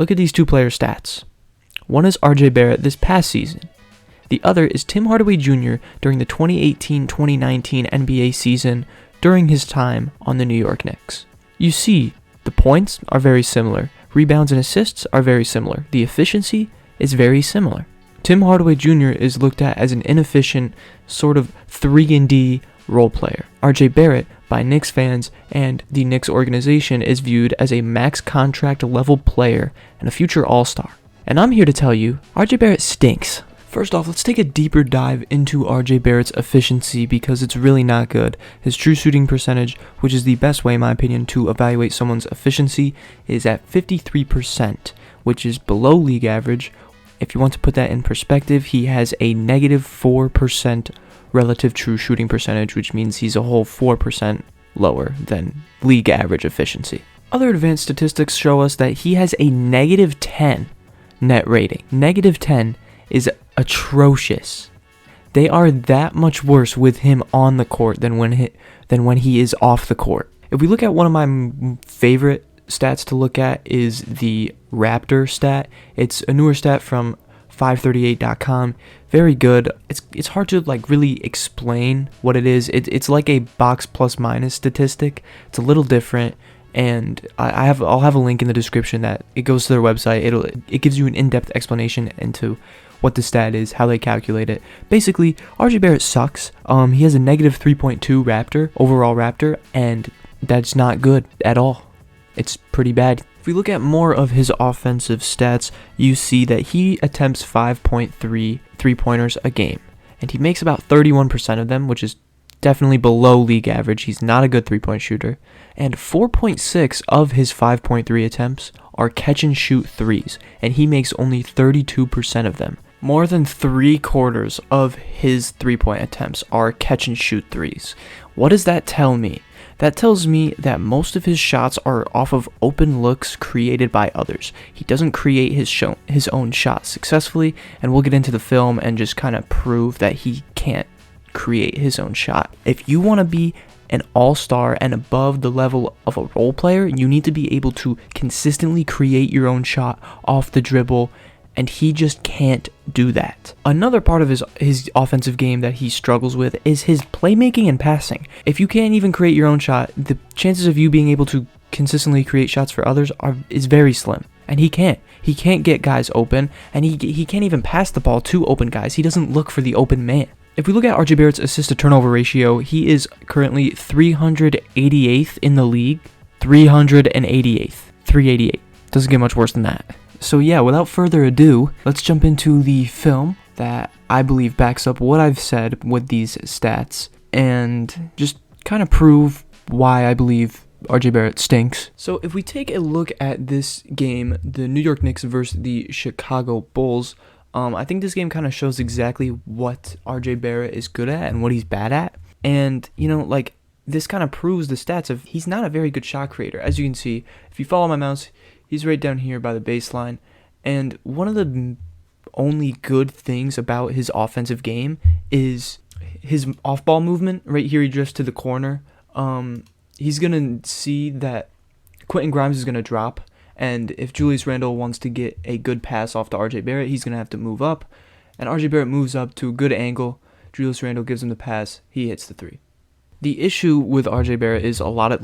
Look at these two player stats. One is RJ Barrett this past season. The other is Tim Hardaway Jr. during the 2018-2019 NBA season during his time on the New York Knicks. You see, the points are very similar. Rebounds and assists are very similar. The efficiency is very similar. Tim Hardaway Jr. is looked at as an inefficient sort of 3-and-D role player. RJ Barrett, by Knicks fans and the Knicks organization, is viewed as a max contract level player and a future all-star. And I'm here to tell you, RJ Barrett stinks. First off, let's take a deeper dive into RJ Barrett's efficiency because it's really not good. His true shooting percentage, which is the best way in my opinion to evaluate someone's efficiency, is at 53%, which is below league average. If you want to put that in perspective, he has a negative 4% relative true shooting percentage, which means he's a whole 4% lower than league average efficiency. Other advanced statistics show us that he has a negative 10 net rating. Negative 10 is atrocious. They are that much worse with him on the court than when he is off the court. If we look at one of my favorite stats to look at is the RAPTOR stat. It's a newer stat from 538.com. Very good. It's hard to really explain what it is. It's like a box plus minus statistic. It's a little different, and I'll have a link in the description that it goes to their website. It gives you an in-depth explanation into what the stat is, how they calculate it. Basically, RJ Barrett sucks. He has a negative 3.2 RAPTOR, overall RAPTOR, and that's not good at all. It's pretty bad. If we look at more of his offensive stats, you see that he attempts 5.3 three-pointers a game, and he makes about 31% of them, which is definitely below league average. He's not a good three-point shooter. And 4.6 of his 5.3 attempts are catch-and-shoot threes, and he makes only 32% of them. More than 3/4 of his three-point attempts are catch-and-shoot threes. What does that tell me? That tells me that most of his shots are off of open looks created by others. He doesn't create his own shots successfully, and we'll get into the film and just kind of prove that he can't create his own shot. If you want to be an all-star and above the level of a role player, you need to be able to consistently create your own shot off the dribble, and he just can't do that. Another part of his offensive game that he struggles with is his playmaking and passing. If you can't even create your own shot, the chances of you being able to consistently create shots for others is very slim. And he can't. He can't get guys open, and he can't even pass the ball to open guys. He doesn't look for the open man. If we look at RJ Barrett's assist-to-turnover ratio, he is currently 388th in the league. 388th. 388. Doesn't get much worse than that. So yeah, without further ado, let's jump into the film that I believe backs up what I've said with these stats and just kind of prove why I believe RJ Barrett stinks. So if we take a look at this game, the New York Knicks versus the Chicago Bulls, I think this game kind of shows exactly what RJ Barrett is good at and what he's bad at. And, this kind of proves the stats of he's not a very good shot creator. As you can see, if you follow my mouse, he's right down here by the baseline. And one of the only good things about his offensive game is his off-ball movement. Right here, he drifts to the corner. He's going to see that Quentin Grimes is going to drop. And if Julius Randle wants to get a good pass off to RJ Barrett, he's going to have to move up. And RJ Barrett moves up to a good angle. Julius Randle gives him the pass. He hits the three. The issue with RJ Barrett is a lot of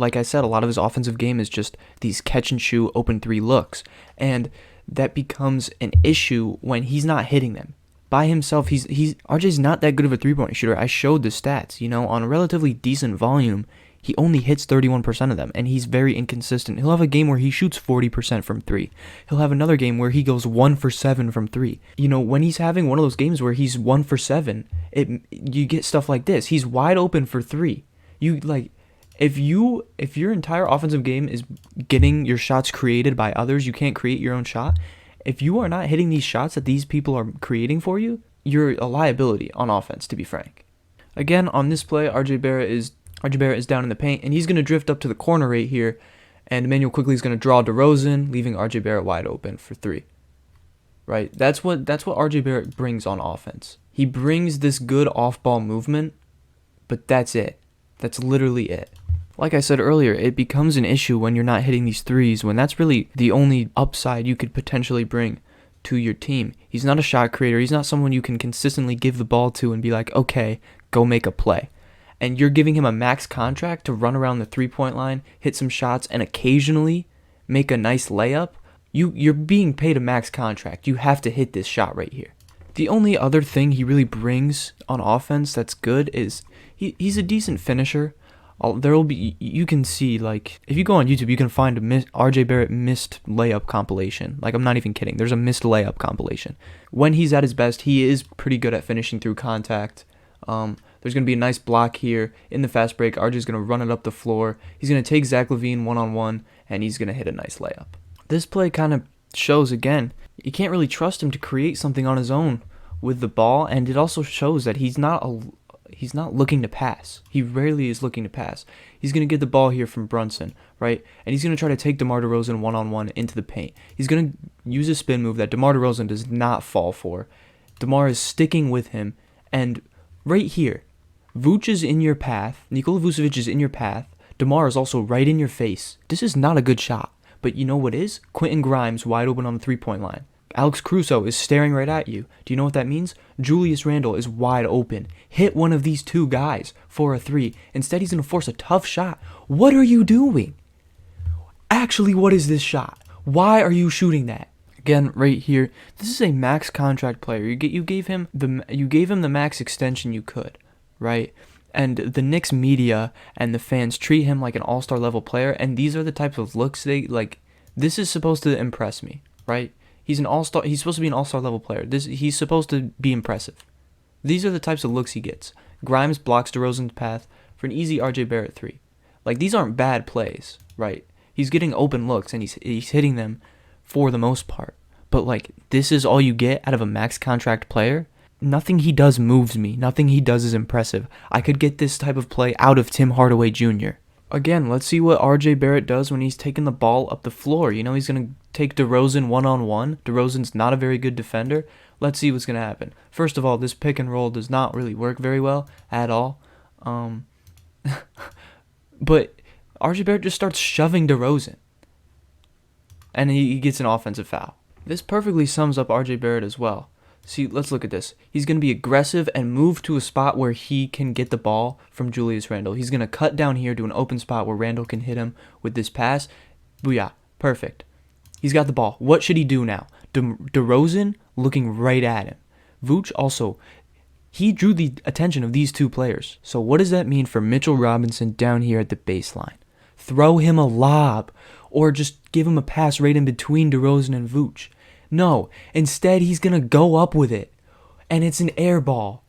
his offensive game is just these catch-and-shoot open three looks. And that becomes an issue when he's not hitting them. By himself, RJ's not that good of a three-point shooter. I showed the stats. On a relatively decent volume, he only hits 31% of them, and he's very inconsistent. He'll have a game where he shoots 40% from three. He'll have another game where he goes 1 for 7 from three. When he's having one of those games where he's 1 for 7, you get stuff like this. He's wide open for three. If your entire offensive game is getting your shots created by others, you can't create your own shot. If you are not hitting these shots that these people are creating for you, you're a liability on offense, to be frank. Again, on this play, RJ Barrett is down in the paint, and he's going to drift up to the corner right here, and Emmanuel Quickley is going to draw DeRozan, leaving RJ Barrett wide open for three. Right? That's what RJ Barrett brings on offense. He brings this good off-ball movement, but that's it. That's literally it. Like I said earlier, it becomes an issue when you're not hitting these threes, when that's really the only upside you could potentially bring to your team. He's not a shot creator. He's not someone you can consistently give the ball to and be like, okay, go make a play. And you're giving him a max contract to run around the three-point line, hit some shots, and occasionally make a nice layup. You're being paid a max contract. You have to hit this shot right here. The only other thing he really brings on offense that's good is he's a decent finisher. You can see, like, if you go on YouTube, you can find a RJ Barrett missed layup compilation. Like, I'm not even kidding. There's a missed layup compilation. When he's at his best, he is pretty good at finishing through contact. There's going to be a nice block here in the fast break. RJ's going to run it up the floor. He's going to take Zach LaVine one-on-one, and he's going to hit a nice layup. This play kind of shows, again, you can't really trust him to create something on his own with the ball, and it also shows that he's not looking to pass. He rarely is looking to pass. He's going to get the ball here from Brunson, right? And he's going to try to take DeMar DeRozan one-on-one into the paint. He's going to use a spin move that DeMar DeRozan does not fall for. DeMar is sticking with him, and right here, Vooch is in your path. Nikola Vucevic is in your path. DeMar is also right in your face. This is not a good shot. But you know what is? Quentin Grimes wide open on the three-point line. Alex Caruso is staring right at you. Do you know what that means? Julius Randle is wide open. Hit one of these two guys for a three. Instead, he's going to force a tough shot. What are you doing? Actually, what is this shot? Why are you shooting that? Again, right here, this is a max contract player. You gave him the max extension you could, right? And the Knicks media and the fans treat him like an all-star level player, and these are the types of looks they like. This is supposed to impress me, right? He's an all-star. He's supposed to be an all-star level player. He's supposed to be impressive. These are the types of looks he gets. Grimes blocks DeRozan's path for an easy RJ Barrett three. Like, these aren't bad plays, right? He's getting open looks and he's hitting them for the most part. But like, this is all you get out of a max contract player? Nothing he does moves me. Nothing he does is impressive. I could get this type of play out of Tim Hardaway Jr. Again, let's see what RJ Barrett does when he's taking the ball up the floor. You know, he's going to take DeRozan one-on-one. DeRozan's not a very good defender. Let's see what's going to happen. First of all, this pick and roll does not really work very well at all. But RJ Barrett just starts shoving DeRozan. And he gets an offensive foul. This perfectly sums up RJ Barrett as well. See, let's look at this. He's going to be aggressive and move to a spot where he can get the ball from Julius Randle. He's going to cut down here to an open spot where Randle can hit him with this pass. Booyah. Perfect. He's got the ball. What should he do now? DeRozan looking right at him. Vooch also, he drew the attention of these two players. So what does that mean for Mitchell Robinson down here at the baseline? Throw him a lob or just give him a pass right in between DeRozan and Vooch. No, instead he's going to go up with it, and it's an air ball.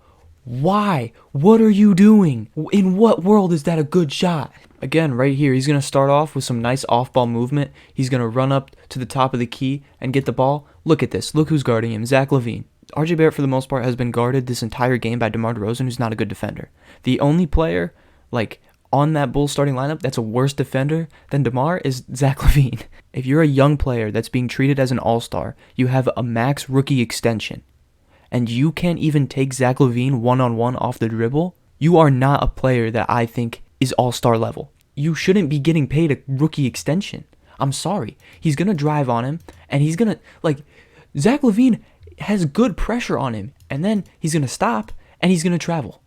Why? What are you doing? In what world is that a good shot? Again, right here, he's going to start off with some nice off-ball movement. He's going to run up to the top of the key and get the ball. Look at this. Look who's guarding him, Zach LaVine. RJ Barrett, for the most part, has been guarded this entire game by DeMar DeRozan, who's not a good defender. The only player, like, on that Bulls starting lineup that's a worse defender than DeMar is Zach LaVine. If you're a young player that's being treated as an all-star, you have a max rookie extension, and you can't even take Zach LaVine one-on-one off the dribble, you are not a player that I think is all-star level. You shouldn't be getting paid a rookie extension. I'm sorry. He's going to drive on him, and he's going to, like, Zach LaVine has good pressure on him, and then he's going to stop, and he's going to travel.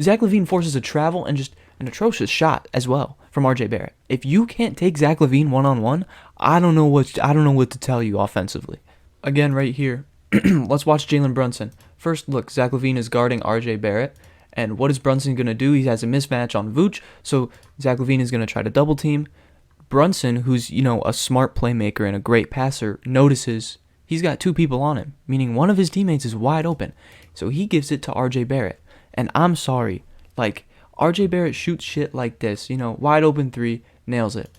Zach LaVine forces a travel and just an atrocious shot as well from RJ Barrett. If you can't take Zach LaVine one-on-one, I don't know what to tell you offensively. Again, right here, let's watch Jalen Brunson. First, look, Zach LaVine is guarding RJ Barrett, and what is Brunson going to do? He has a mismatch on Vooch, so Zach LaVine is going to try to double team. Brunson, who's, you know, a smart playmaker and a great passer, notices he's got two people on him, meaning one of his teammates is wide open. So he gives it to RJ Barrett. And I'm sorry, like, RJ Barrett shoots shit like this, you know, wide open three, nails it.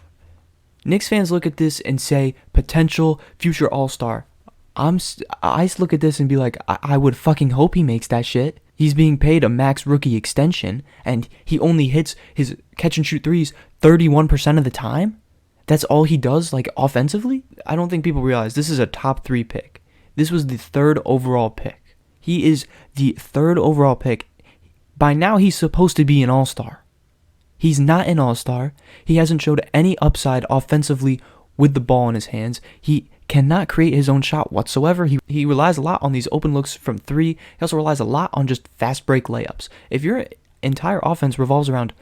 Knicks fans look at this and say, potential future all-star. I look at this and be like, I would fucking hope he makes that shit. He's being paid a max rookie extension, and he only hits his catch-and-shoot threes 31% of the time? That's all he does, like, offensively? I don't think people realize this is a top 3 pick. This was the 3rd overall pick. He is the 3rd overall pick. By now, he's supposed to be an all-star. He's not an all-star. He hasn't showed any upside offensively with the ball in his hands. He cannot create his own shot whatsoever. He relies a lot on these open looks from three. He also relies a lot on just fast break layups. If your entire offense revolves around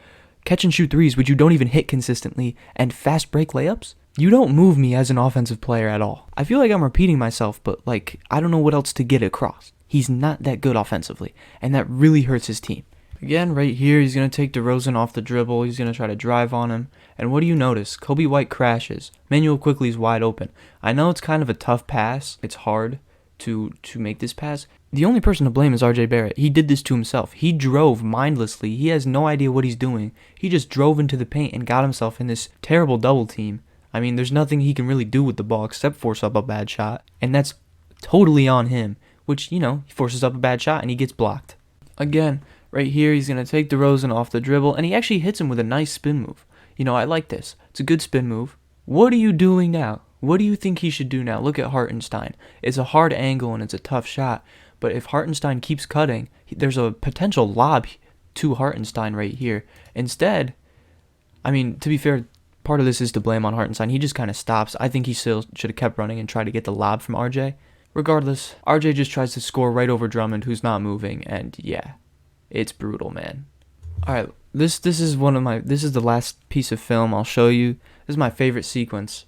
catch and shoot threes, which you don't even hit consistently, and fast break layups, you don't move me as an offensive player at all. I feel like I'm repeating myself, but I don't know what else to get across. He's not that good offensively, and that really hurts his team. Again, right here, he's going to take DeRozan off the dribble. He's going to try to drive on him. And what do you notice? Kobe White crashes. Manuel Quickley is wide open. I know it's kind of a tough pass. It's hard to make this pass. The only person to blame is RJ Barrett. He did this to himself. He drove mindlessly. He has no idea what he's doing. He just drove into the paint and got himself in this terrible double team. I mean, there's nothing he can really do with the ball except force up a bad shot. And that's totally on him, which, he forces up a bad shot and he gets blocked. Again, right here, he's going to take DeRozan off the dribble, and he actually hits him with a nice spin move. I like this. It's a good spin move. What are you doing now? What do you think he should do now? Look at Hartenstein. It's a hard angle, and it's a tough shot, but if Hartenstein keeps cutting, there's a potential lob to Hartenstein right here. Instead, to be fair, part of this is to blame on Hartenstein. He just kind of stops. I think he still should have kept running and tried to get the lob from RJ. Regardless, RJ just tries to score right over Drummond, who's not moving, and yeah. It's brutal, man. All right, this is the last piece of film I'll show you. This is my favorite sequence.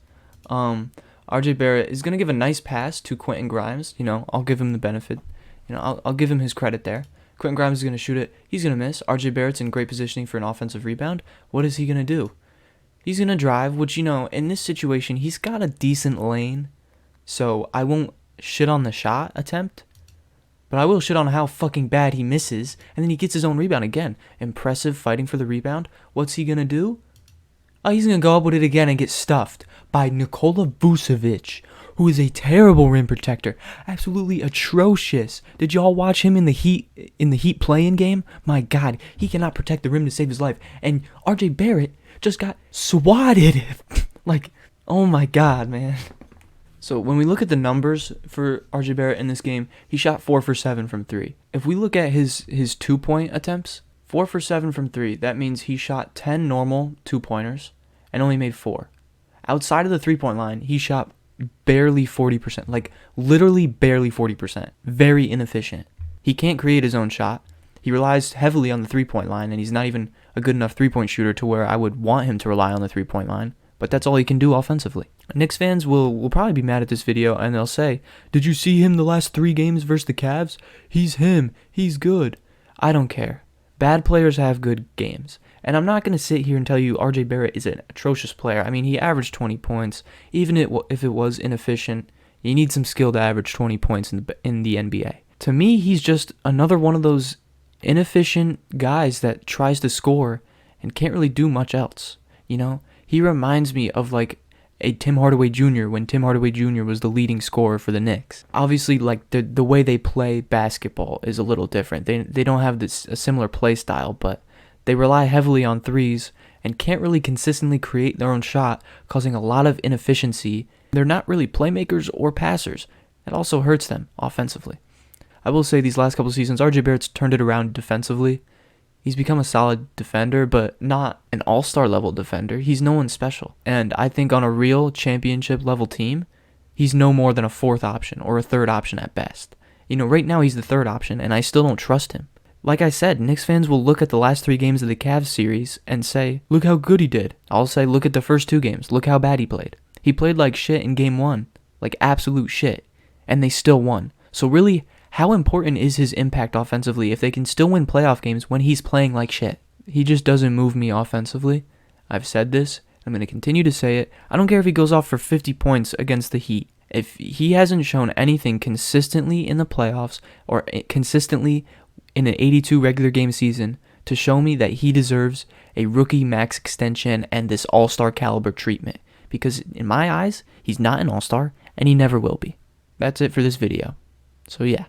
RJ Barrett is gonna give a nice pass to Quentin Grimes. I'll give him the benefit. I'll give him his credit there. Quentin Grimes is gonna shoot it. He's gonna miss. RJ Barrett's in great positioning for an offensive rebound. What is he gonna do? He's gonna drive, which in this situation he's got a decent lane, so I won't shit on the shot attempt. But I will shit on how fucking bad he misses, and then he gets his own rebound again. Impressive fighting for the rebound. What's he going to do? Oh, he's going to go up with it again and get stuffed by Nikola Vucevic, who is a terrible rim protector. Absolutely atrocious. Did y'all watch him in the Heat play-in game? My God, he cannot protect the rim to save his life. And RJ Barrett just got swatted. Oh my God, man. So when we look at the numbers for RJ Barrett in this game, he shot 4 for 7 from 3. If we look at his 2-point attempts, 4 for 7 from 3, that means he shot 10 normal 2-pointers and only made 4. Outside of the 3-point line, he shot barely 40%, literally barely 40%. Very inefficient. He can't create his own shot. He relies heavily on the 3-point line, and he's not even a good enough 3-point shooter to where I would want him to rely on the 3-point line. But that's all he can do offensively. Knicks fans will probably be mad at this video, and they'll say, did you see him the last 3 games versus the Cavs? He's him. He's good. I don't care. Bad players have good games. And I'm not going to sit here and tell you RJ Barrett is an atrocious player. He averaged 20 points. Even if it was inefficient, you need some skill to average 20 points in the NBA. To me, he's just another one of those inefficient guys that tries to score and can't really do much else. He reminds me of a Tim Hardaway Jr. when Tim Hardaway Jr. was the leading scorer for the Knicks. Obviously, the way they play basketball is a little different. They don't have a similar play style, but they rely heavily on threes and can't really consistently create their own shot, causing a lot of inefficiency. They're not really playmakers or passers. That also hurts them offensively. I will say these last couple seasons, RJ Barrett's turned it around defensively. He's become a solid defender, but not an all-star level defender. He's no one special. And I think on a real championship level team, he's no more than a 4th option or a 3rd option at best. Right now he's the 3rd option, and I still don't trust him. Like I said, Knicks fans will look at the last 3 games of the Cavs series and say, look how good he did. I'll say, look at the first 2 games. Look how bad he played. He played like shit in game 1. Like absolute shit. And they still won. So really, how important is his impact offensively if they can still win playoff games when he's playing like shit? He just doesn't move me offensively. I've said this. I'm going to continue to say it. I don't care if he goes off for 50 points against the Heat. If he hasn't shown anything consistently in the playoffs or consistently in an 82 regular game season to show me that he deserves a rookie max extension and this all-star caliber treatment. Because in my eyes, he's not an all-star and he never will be. That's it for this video. So yeah.